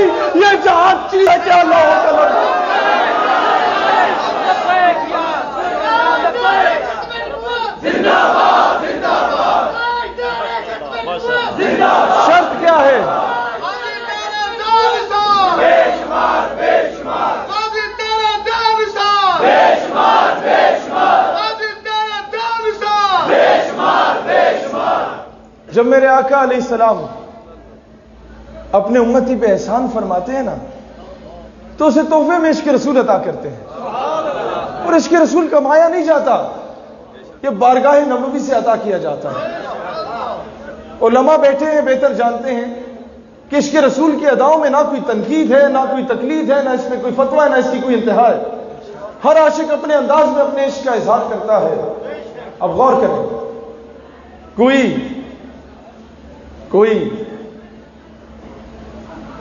بھائی یہ جہاد چیز ہے کیا؟ اللہ اکبر. شرط کیا ہے؟ جب میرے آقا علیہ السلام اپنے امتی پہ احسان فرماتے ہیں نا تو اسے تحفے میں عشق رسول عطا کرتے ہیں. اور عشق رسول کمایا نہیں جاتا، یہ بارگاہ نبوی سے عطا کیا جاتا ہے. علماء بیٹھے ہیں بہتر جانتے ہیں کہ عشق رسول کی اداؤں میں نہ کوئی تنقید ہے، نہ کوئی تقلید ہے، نہ اس میں کوئی فتویٰ ہے، نہ اس کی کوئی انتہا ہے. ہر عاشق اپنے انداز میں اپنے عشق کا اظہار کرتا ہے. اب غور کریں، کوئی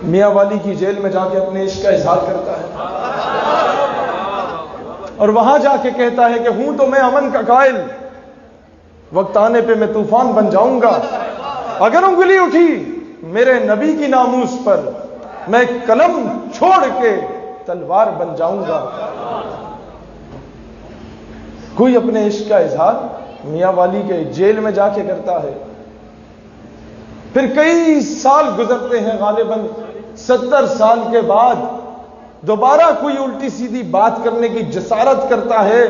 میاں والی کی جیل میں جا کے اپنے عشق کا اظہار کرتا ہے اور وہاں جا کے کہتا ہے کہ ہوں تو میں امن کا قائل، وقت آنے پہ میں طوفان بن جاؤں گا. اگر انگلی اٹھی میرے نبی کی ناموس پر میں قلم چھوڑ کے تلوار بن جاؤں گا. کوئی اپنے عشق کا اظہار میاں والی کے جیل میں جا کے کرتا ہے. پھر کئی سال گزرتے ہیں، غالباً 70 سال کے بعد دوبارہ کوئی الٹی سیدھی بات کرنے کی جسارت کرتا ہے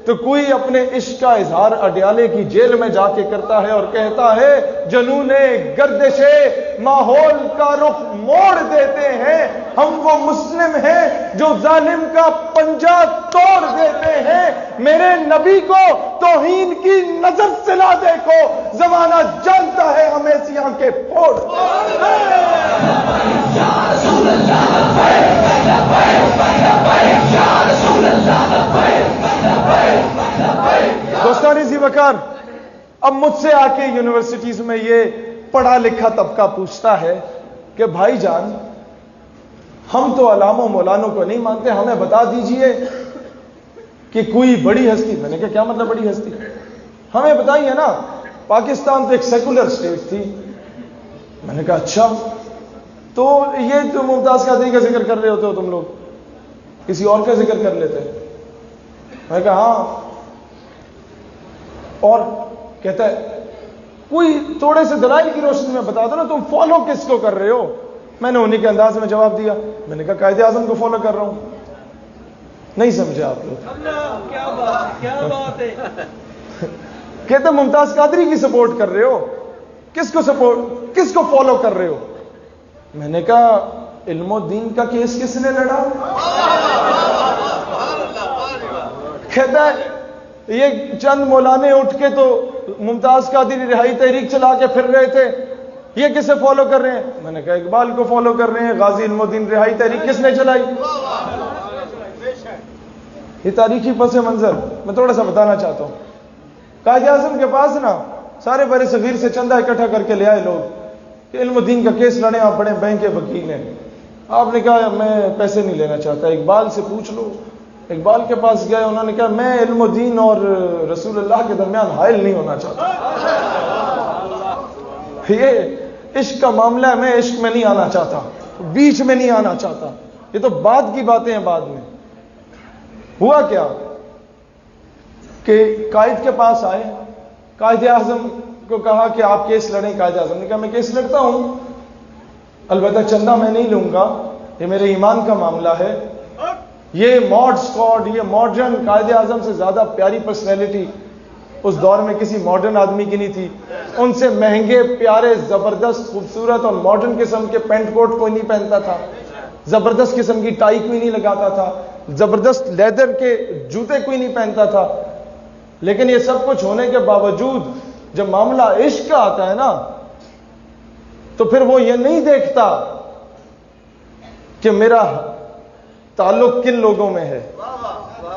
تو کوئی اپنے عشق کا اظہار اڈیالے کی جیل میں جا کے کرتا ہے اور کہتا ہے جنون گردش ماحول کا رخ موڑ دیتے ہیں، ہم وہ مسلم ہیں جو ظالم کا پنجہ توڑ دیتے ہیں. میرے نبی کو توہین کی نظر سے نہ دیکھو، زمانہ جانتا ہے ہمیں سی آنکھیں پھوڑ. دوستان ذی وقار، اب مجھ سے آ کے یونیورسٹیز میں یہ پڑھا لکھا طبقہ پوچھتا ہے کہ بھائی جان ہم تو علاموں مولانوں کو نہیں مانتے، ہمیں بتا دیجئے کہ کوئی بڑی ہستی. میں نے کہا کیا مطلب بڑی ہستی؟ ہمیں بتائیے نا. پاکستان تو ایک سیکولر اسٹیٹ تھی. میں نے کہا اچھا، تو یہ تو ممتاز قادری کا ذکر کر رہے ہوتے ہو تم لوگ، کسی اور کا ذکر کر لیتے. میں نے کہا ہاں. اور کہتا ہے کوئی تھوڑے سے دلائل کی روشنی میں بتا دو نا، تم فالو کس کو کر رہے ہو؟ میں نے انہیں کے انداز میں جواب دیا. میں نے کہا قائد اعظم کو فالو کر رہا ہوں. نہیں سمجھے آپ لوگ؟ کیا بات ہے. کہتے ممتاز قادری کی سپورٹ کر رہے ہو، کس کو فالو کر رہے ہو؟ میں نے کہا علم و دین کا کیس کس نے لڑا؟ کہتا ہے یہ چند مولانے اٹھ کے تو ممتاز قادری رہائی تحریک چلا کے پھر رہے تھے، یہ کسے فالو کر رہے ہیں؟ میں نے کہا اقبال کو فالو کر رہے ہیں. غازی علم الدین رہائی تحریک کس نے چلائی؟ یہ تاریخی پس منظر میں تھوڑا سا بتانا چاہتا ہوں. قائد اعظم کے پاس نا سارے بر صغیر سے چندہ اکٹھا کر کے لے آئے لوگ کہ علم الدین کا کیس لڑے، آپ بڑے بینک کے وکیل ہیں. آپ نے کہا میں پیسے نہیں لینا چاہتا، اقبال سے پوچھ لو. اقبال کے پاس گئے، انہوں نے کہا میں علم الدین اور رسول اللہ کے درمیان حائل نہیں ہونا چاہتا. یہ عشق کا معاملہ ہے، میں عشق میں نہیں آنا چاہتا، بیچ میں نہیں آنا چاہتا. یہ تو بعد کی باتیں ہیں. بعد میں ہوا کیا کہ قائد کے پاس آئے، قائد اعظم کو کہا کہ آپ کیس لڑیں. قائد اعظم نے کہا میں کیس لڑتا ہوں، البتہ چندہ میں نہیں لوں گا، یہ میرے ایمان کا معاملہ ہے. یہ ماڈ سکواڈ، یہ ماڈرن، قائد اعظم سے زیادہ پیاری پرسنالٹی اس دور میں کسی ماڈرن آدمی کی نہیں تھی. ان سے مہنگے پیارے زبردست خوبصورت اور ماڈرن قسم کے پینٹ کوٹ کوئی نہیں پہنتا تھا، زبردست قسم کی ٹائی کوئی نہیں لگاتا تھا، زبردست لیدر کے جوتے کوئی نہیں پہنتا تھا. لیکن یہ سب کچھ ہونے کے باوجود جب معاملہ عشق کا آتا ہے نا تو پھر وہ یہ نہیں دیکھتا کہ میرا تعلق کن لوگوں میں ہے.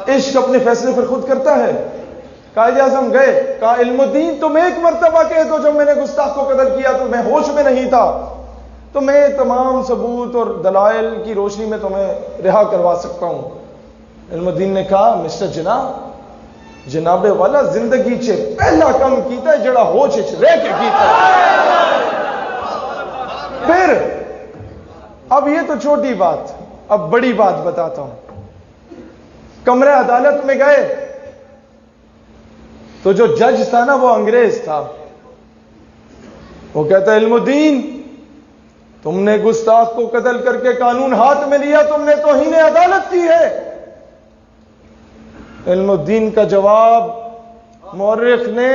عشق اپنے فیصلے پر خود کرتا ہے. قائد اعظم گئے، کہا علم الدین تم ایک مرتبہ کہہ دو جب میں نے گستاخ کو قتل کیا تو میں ہوش میں نہیں تھا، تو میں تمام ثبوت اور دلائل کی روشنی میں تمہیں رہا کروا سکتا ہوں. علم الدین نے کہا مسٹر جناب والا زندگی چے پہلا کم کیتا ہے جڑا ہوش رہ کے کیتا ہے. پھر اب یہ تو چھوٹی بات، اب بڑی بات بتاتا ہوں. کمرے عدالت میں گئے تو جو جج تھا نا وہ انگریز تھا. وہ کہتا ہے علم الدین، تم نے گستاخ کو قتل کر کے قانون ہاتھ میں لیا، تم نے توہین عدالت کی ہے. علم الدین کا جواب مورخ نے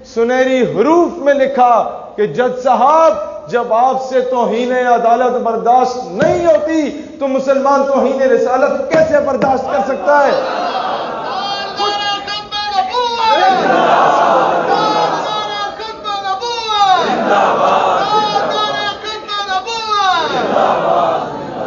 سنہری حروف میں لکھا کہ جج صاحب، جب آپ سے توہین عدالت برداشت نہیں ہوتی تو مسلمان توہین رسالت کیسے برداشت کر سکتا ہے؟